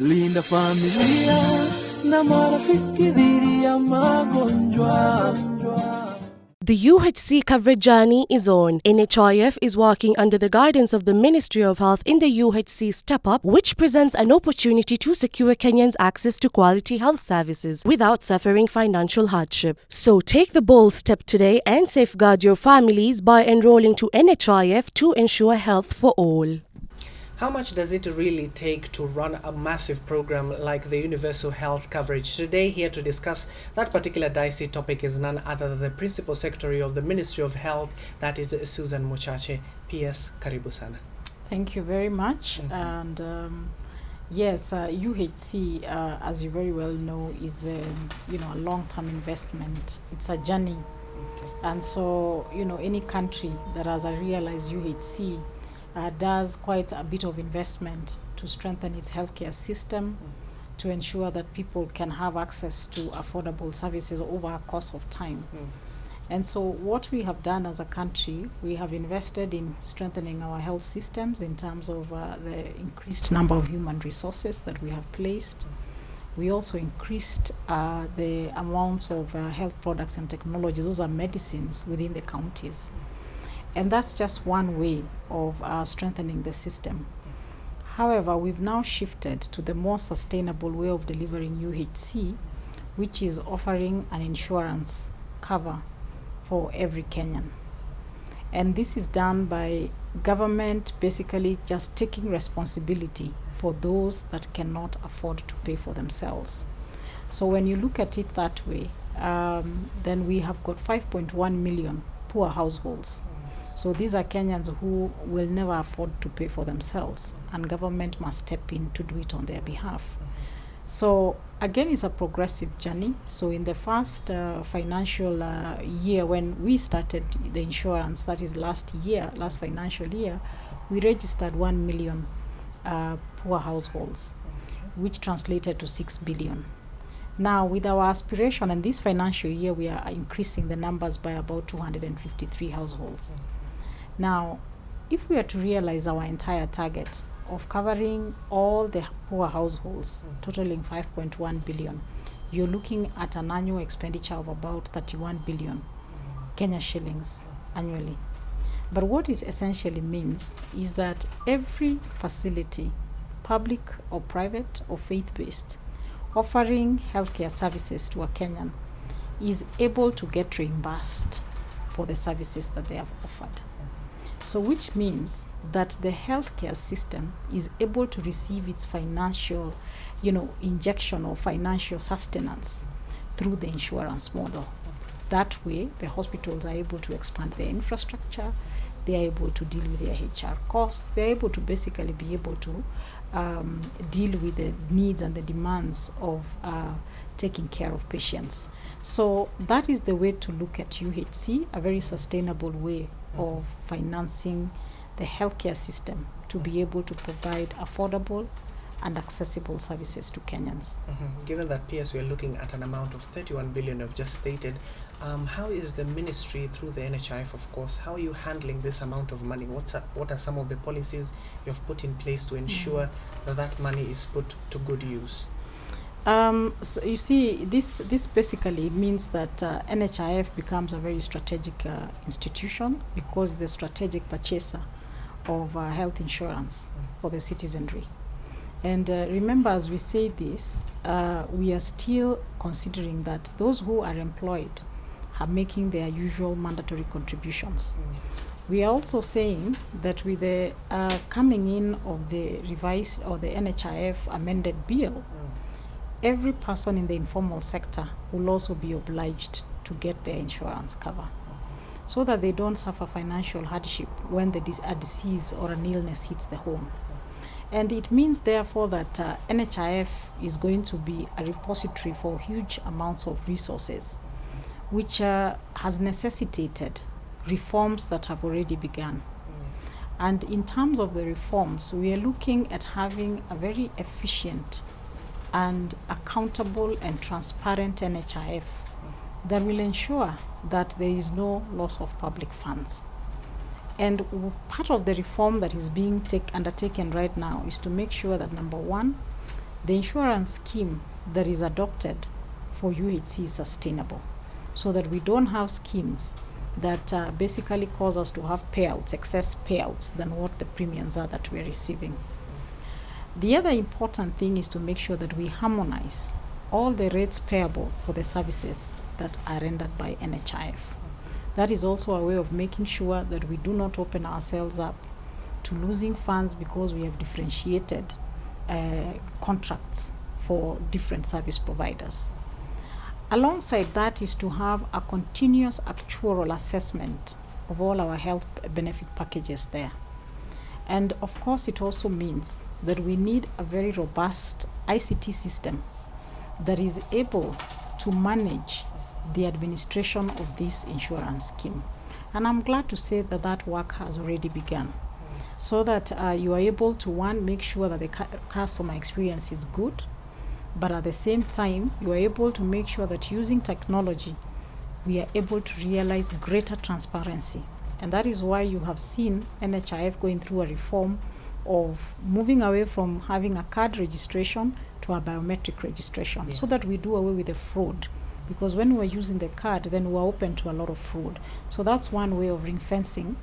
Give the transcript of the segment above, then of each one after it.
Linda familia na marafiki dhidi ya magonjwa. The UHC coverage journey is on. NHIF is working under the guidance of the Ministry of Health in the UHC Step Up, which presents an opportunity to secure Kenyans access to quality health services without suffering financial hardship. So take the bold step today and safeguard your families by enrolling to NHIF to ensure health for all. How much does it really take to run a massive program like the universal health coverage? Today, here to discuss that particular dicey topic is none other than the Principal Secretary of the Ministry of Health, that is Susan Mochache. PS, karibu sana. Thank you very much. And yes, UHC, as you very well know, is a long-term investment. It's a journey. And so, any country that has a realized UHC does quite a bit of investment to strengthen its healthcare system, to ensure that people can have access to affordable services over a course of time. And so what we have done as a country, we have invested in strengthening our health systems in terms of the increased number of human resources that we have placed. We also increased the amounts of health products and technologies, those are medicines within the counties. And that's just one way of strengthening the system. However, we've now shifted to the more sustainable way of delivering UHC, which is offering an insurance cover for every Kenyan. And this is done by government basically just taking responsibility for those that cannot afford to pay for themselves. So when you look at it that way, then we have got 5.1 million poor households. So these are Kenyans who will never afford to pay for themselves, and government must step in to do it on their behalf. So again, it's a progressive journey. So in the first financial year, when we started the insurance, that is last financial year, we registered 1 million poor households, which translated to 6 billion. Now, with our aspiration, and this financial year, we are increasing the numbers by about 253 households. Now, if we are to realize our entire target of covering all the poor households, totaling 5.1 billion, you're looking at an annual expenditure of about 31 billion Kenya shillings annually. But what it essentially means is that every facility, public or private or faith-based, offering healthcare services to a Kenyan is able to get reimbursed for the services that they have offered. So which means that the healthcare system is able to receive its financial, injection or financial sustenance through the insurance model. That way, the hospitals are able to expand their infrastructure, they are able to deal with their HR costs, they are able to basically be able to deal with the needs and the demands of taking care of patients. So that is the way to look at UHC, a very sustainable way of financing the healthcare system to be able to provide affordable and accessible services to Kenyans. Given that, PS, we are looking at an amount of 31 billion you've just stated, how is the ministry, through the NHIF, of course, how are you handling this amount of money? What are some of the policies you've put in place to ensure that money is put to good use? So you see, this basically means that NHIF becomes a very strategic institution because the strategic purchaser of health insurance for the citizenry. And remember, as we say this, we are still considering that those who are employed are making their usual mandatory contributions. We are also saying that with the coming in of the revised or the NHIF amended bill, every person in the informal sector will also be obliged to get their insurance cover so that they don't suffer financial hardship when a disease or an illness hits the home. And it means, therefore, that NHIF is going to be a repository for huge amounts of resources, which has necessitated reforms that have already begun. And in terms of the reforms, we are looking at having a very efficient and accountable and transparent NHIF that will ensure that there is no loss of public funds. And part of the reform that is being undertaken right now is to make sure that, number one, the insurance scheme that is adopted for UHC is sustainable, so that we don't have schemes that basically cause us to have payouts, excess payouts than what the premiums are that we're receiving. The other important thing is to make sure that we harmonize all the rates payable for the services that are rendered by NHIF. That is also a way of making sure that we do not open ourselves up to losing funds because we have differentiated contracts for different service providers. Alongside that is to have a continuous actuarial assessment of all our health benefit packages there. And of course, it also means that we need a very robust ICT system that is able to manage the administration of this insurance scheme. And I'm glad to say that that work has already begun, so that you are able to, one, make sure that the customer experience is good, but at the same time, you are able to make sure that using technology, we are able to realize greater transparency. And that is why you have seen NHIF going through a reform of moving away from having a card registration to a biometric registration, yes, so that we do away with the fraud. Because when we're using the card, then we're open to a lot of fraud. So that's one way of ring fencing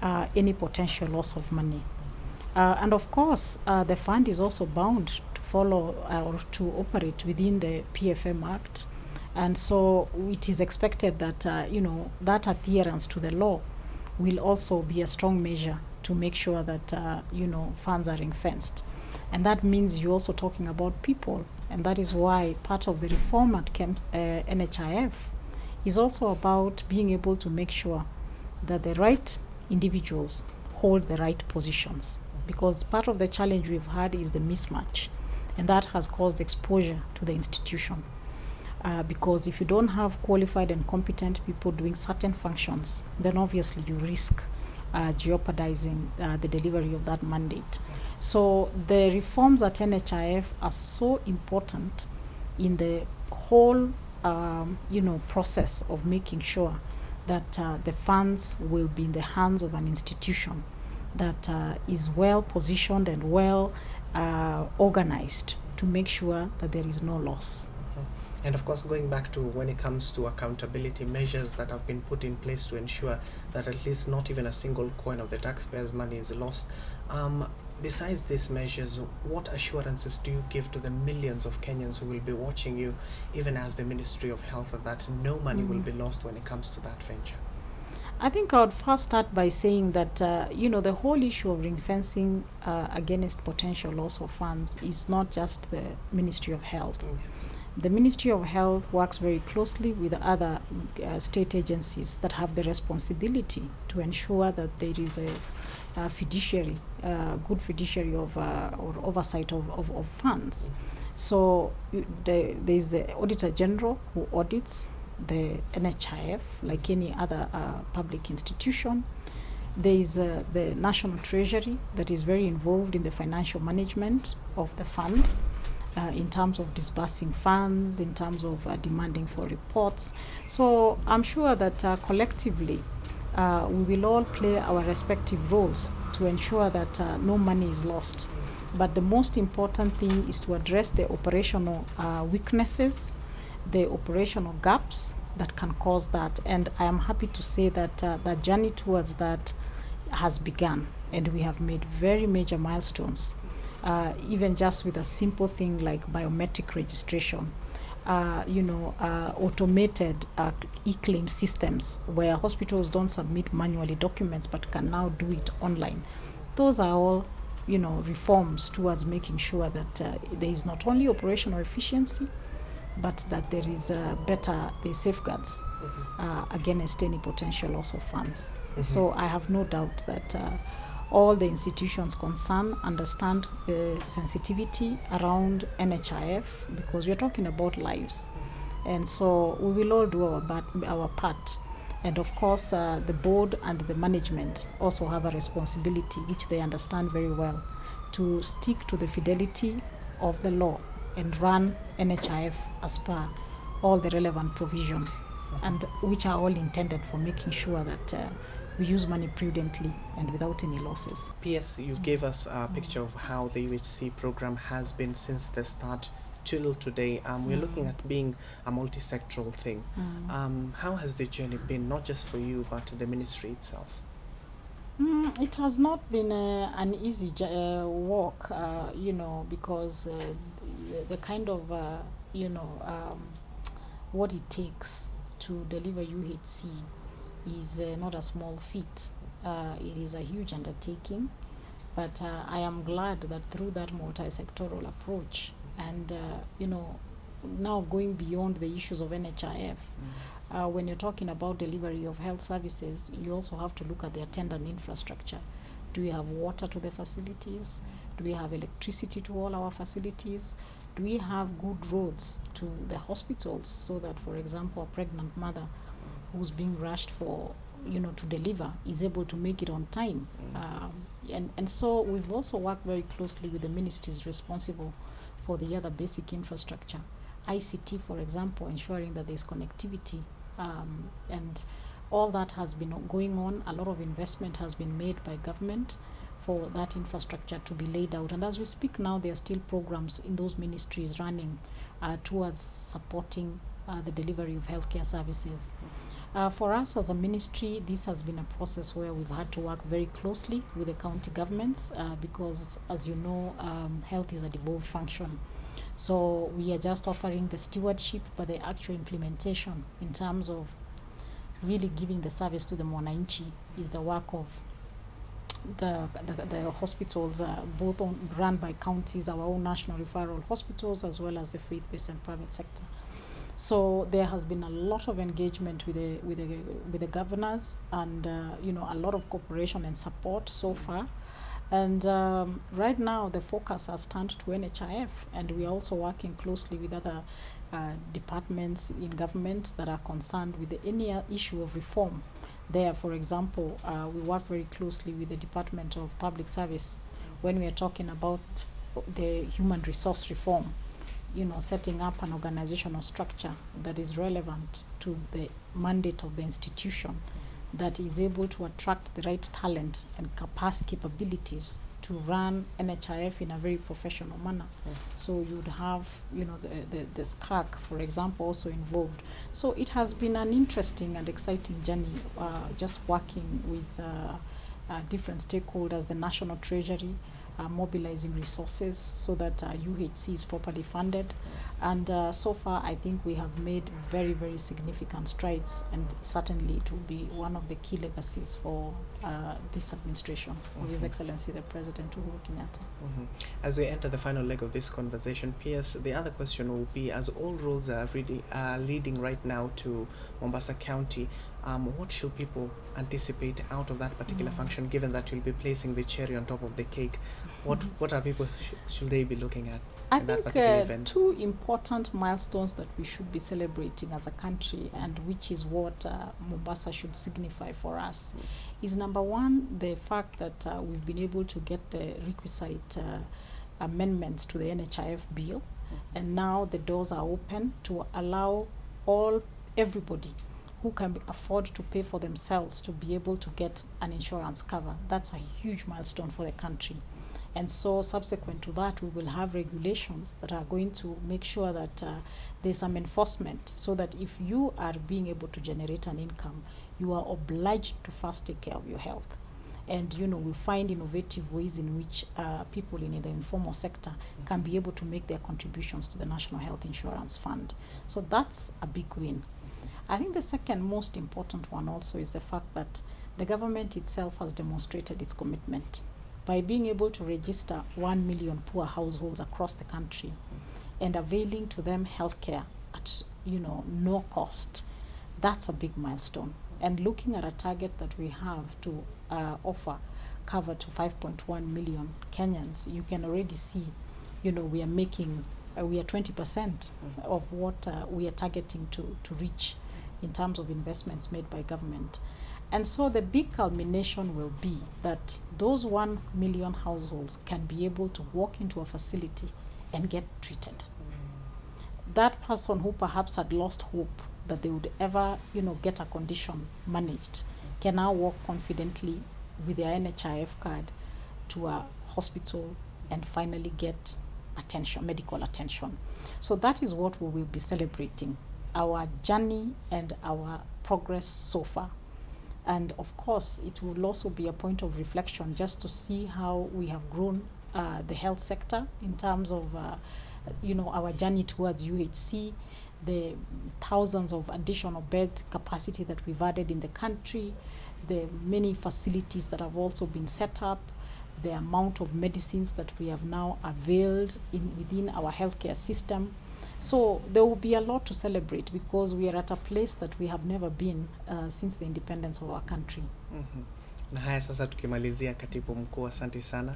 any potential loss of money. And of course, the fund is also bound to follow or to operate within the PFM Act. And so it is expected that, that adherence to the law will also be a strong measure to make sure that, funds are ring-fenced. And that means you're also talking about people. And that is why part of the reform at NHIF is also about being able to make sure that the right individuals hold the right positions. Because part of the challenge we've had is the mismatch. And that has caused exposure to the institution. Because if you don't have qualified and competent people doing certain functions, then obviously you risk jeopardizing the delivery of that mandate. So the reforms at NHIF are so important in the whole, process of making sure that the funds will be in the hands of an institution that is well positioned and well organized to make sure that there is no loss. And of course, going back to when it comes to accountability measures that have been put in place to ensure that at least not even a single coin of the taxpayers' money is lost. Besides these measures, what assurances do you give to the millions of Kenyans who will be watching you, even as the Ministry of Health, that no money will be lost when it comes to that venture? I think I would first start by saying that, the whole issue of ring fencing against potential loss of funds is not just the Ministry of Health. The Ministry of Health works very closely with other state agencies that have the responsibility to ensure that there is a fiduciary, good fiduciary of or oversight of funds. So there is the Auditor General who audits the NHIF like any other public institution. There is the National Treasury that is very involved in the financial management of the fund. In terms of disbursing funds, in terms of demanding for reports. So I'm sure that collectively we will all play our respective roles to ensure that no money is lost. But the most important thing is to address the operational weaknesses, the operational gaps that can cause that. And I am happy to say that the journey towards that has begun, and we have made very major milestones. Even just with a simple thing like biometric registration, automated e-claim systems where hospitals don't submit manually documents but can now do it online. Those are all, reforms towards making sure that there is not only operational efficiency, but that there is the safeguards against any potential loss of funds. So I have no doubt that all the institutions concerned understand the sensitivity around NHIF, because we're talking about lives. And so we will all do our part. And of course, the board and the management also have a responsibility, which they understand very well, to stick to the fidelity of the law and run NHIF as per all the relevant provisions, and which are all intended for making sure that we use money prudently and without any losses. PS, you gave us a picture of how the UHC program has been since the start till today. We're looking at being a multi-sectoral thing. How has the journey been, not just for you, but the ministry itself? It has not been an easy walk, because the kind of, what it takes to deliver UHC is not a small feat. It is a huge undertaking, but I am glad that through that multi-sectoral approach and, now going beyond the issues of NHIF, when you're talking about delivery of health services, you also have to look at the attendant infrastructure. Do we have water to the facilities? Do we have electricity to all our facilities? Do we have good roads to the hospitals so that, for example, a pregnant mother who's being rushed for, to deliver is able to make it on time? And so we've also worked very closely with the ministries responsible for the other basic infrastructure. ICT, for example, ensuring that there's connectivity, and all that has been going on. A lot of investment has been made by government for that infrastructure to be laid out. And as we speak now, there are still programs in those ministries running towards supporting the delivery of healthcare services. For us as a ministry, this has been a process where we've had to work very closely with the county governments because, as you know, health is a devolved function. So we are just offering the stewardship, but the actual implementation in terms of really giving the service to the mwananchi is the work of the hospitals, both run by counties, our own national referral hospitals, as well as the faith-based and private sector. So there has been a lot of engagement with the governors and a lot of cooperation and support so far. And right now, the focus has turned to NHIF, and we are also working closely with other departments in government that are concerned with any issue of reform. There, for example, we work very closely with the Department of Public Service when we are talking about the human resource reform, setting up an organizational structure that is relevant to the mandate of the institution, that is able to attract the right talent and capabilities to run NHIF in a very professional manner. So you'd have, the SCAC, for example, also involved. So it has been an interesting and exciting journey, just working with different stakeholders, the National Treasury, mobilizing resources so that UHC is properly funded. And so far, I think we have made very, very significant strides, and certainly it will be one of the key legacies for this administration of His Excellency the President Uhuru Kenyatta. As we enter the final leg of this conversation, P.S., the other question will be, as all roads are really leading right now to Mombasa County, what should people anticipate out of that particular function, given that you'll be placing the cherry on top of the cake? What are people should they be looking at? I think two important milestones that we should be celebrating as a country, and which is what Mombasa should signify for us, is number one, the fact that we've been able to get the requisite amendments to the NHIF bill, and now the doors are open to allow everybody who can afford to pay for themselves to be able to get an insurance cover. That's a huge milestone for the country. And so subsequent to that, we will have regulations that are going to make sure that there's some enforcement, so that if you are being able to generate an income, you are obliged to first take care of your health. And we find innovative ways in which people in the informal sector can be able to make their contributions to the National Health Insurance Fund. So that's a big win. I think the second most important one also is the fact that the government itself has demonstrated its commitment by being able to register 1 million poor households across the country and availing to them healthcare at no cost. That's a big milestone. And looking at a target that we have to offer cover to 5.1 million Kenyans, you can already see, we are making, we are 20% of what we are targeting to reach in terms of investments made by government. And so the big culmination will be that those 1 million households can be able to walk into a facility and get treated. That person who perhaps had lost hope that they would ever, get a condition managed, can now walk confidently with their NHIF card to a hospital and finally get attention, medical attention. So that is what we will be celebrating, our journey and our progress so far. And of course, it will also be a point of reflection just to see how we have grown the health sector in terms of, our journey towards UHC, the thousands of additional bed capacity that we've added in the country, the many facilities that have also been set up, the amount of medicines that we have now availed within our healthcare system. So there will be a lot to celebrate because we are at a place that we have never been since the independence of our country. Mm-hmm. Na haya sasa tukimalizia, Katibu Mkuu, asante sana.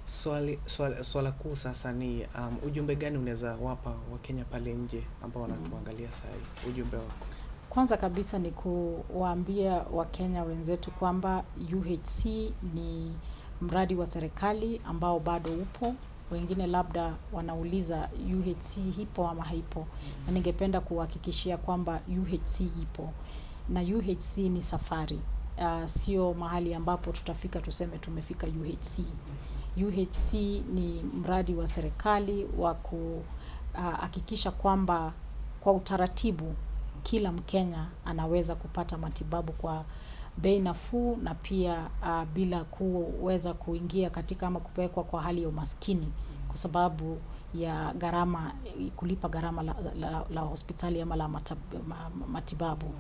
Swala kuu sasa ni ujumbe gani unaweza wapa Wakenya pale nje ambao wanatuangalia sasa hivi? Ujumbe wako. Kwanza kabisa ni kuwaambia Wakenya wenzetu kwamba UHC ni mradi wa serikali ambao bado upo. Wengine labda wanauliza UHC ipo ama haipo. Na ningependa kuhakikishia kwamba UHC ipo. Na UHC ni safari. Sio mahali ambapo tutafika tuseme tumefika UHC. UHC ni mradi wa serikali wa kuhakikisha kwamba kwa utaratibu kila Mkenya anaweza kupata matibabu kwa bei nafuu na pia bila kuweza kuingia katika ama kupelekwa kwa hali ya umaskini kwa sababu ya kulipa gharama la hospitali ama la matibabu.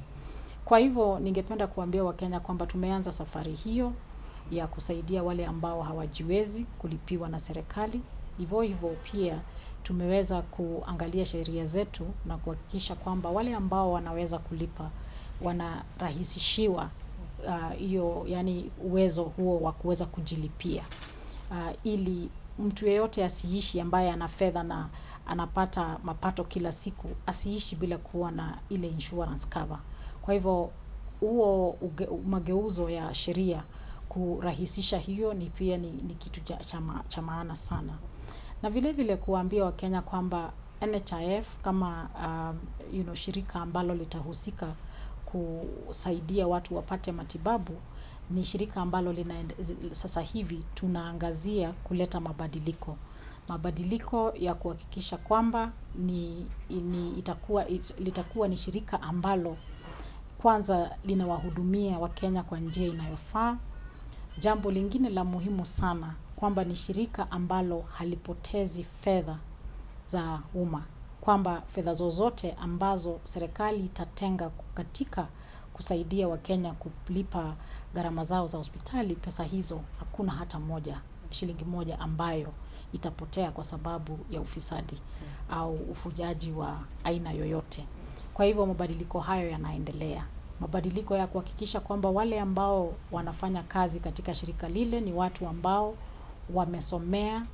Kwa hivyo ningependa kuambia Wakenya kwamba tumeanza safari hiyo ya kusaidia wale ambao hawajiwezi kulipiwa na serikali. Hivyo pia tumeweza kuangalia sheria zetu na kuhakikisha kwamba wale ambao wanaweza kulipa wanarahisishiwa uwezo huo wa kuweza kujilipia, ili mtu yeyote asiishi ambaye ana fedha na anapata mapato kila siku asiishi bila kuwa na ile insurance cover. Kwa hivyo huo mageuzo ya sheria kurahisisha hiyo ni kitu cha maana sana. Na vile vile kuambia Wakenya kwamba NHIF kama shirika ambalo litahusika kusaidia watu wapate matibabu ni shirika ambalo sasa hivi tunaangazia kuleta mabadiliko ya kuhakikisha kwamba litakuwa ni shirika ambalo kwanza linawahudumia Wakenya kwa njia inayofaa. Jambo lingine la muhimu sana kwamba ni shirika ambalo halipotezi fedha za umma, kwamba fedha zozote ambazo serikali itatenga katika kusaidia Wakenya kulipa gharama zao za hospitali, pesa hizo hakuna hata shilingi moja ambayo itapotea kwa sababu ya ufisadi au ufujaji wa aina yoyote. Kwa hivyo mabadiliko hayo yanaendelea. Mabadiliko ya kuhakikisha kwamba wale ambao wanafanya kazi katika shirika lile ni watu ambao wamesomea,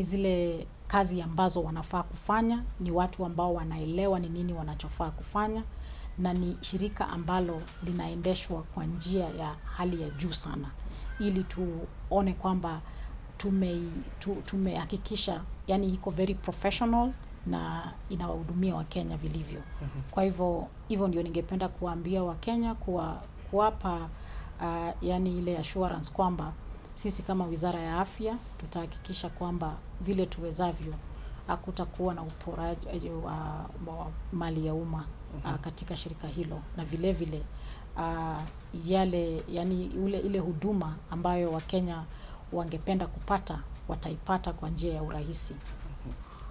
zile kazi ambazo wanafaa kufanya, ni watu ambao wanaelewa ni nini wanachofaa kufanya, na ni shirika ambalo linaendeshwa kwa njia ya hali ya juu sana, ili tuone kwamba tumehakikisha iko very professional na inawahudumia Wakenya vilivyo. Kwa hivyo ndio ningependa kuambia Wakenya kuwapa ile assurance kwamba sisi kama Wizara ya Afya tutahakikisha kwamba vile tuwezavyo hakutakuwa na uporaji wa mali ya umma katika shirika hilo, na vile vile ile huduma ambayo Wakenya wangependa kupata wataipata kwa njia ya urahisi.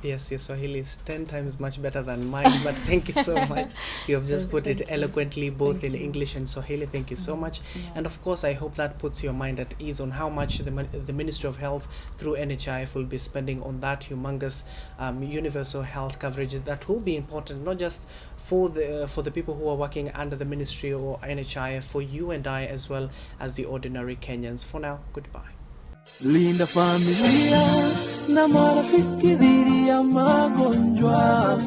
Yes, your Swahili is 10 times much better than mine, but thank you so much. You have just put it eloquently, both in English and Swahili. Thank you so much. Yeah. And of course, I hope that puts your mind at ease on how much the Ministry of Health through NHIF will be spending on that humongous universal health coverage that will be important, not just for the people who are working under the ministry or NHIF, for you and I as well as the ordinary Kenyans. For now, goodbye. Linda familia na marafiki dhidi ya magonjwa.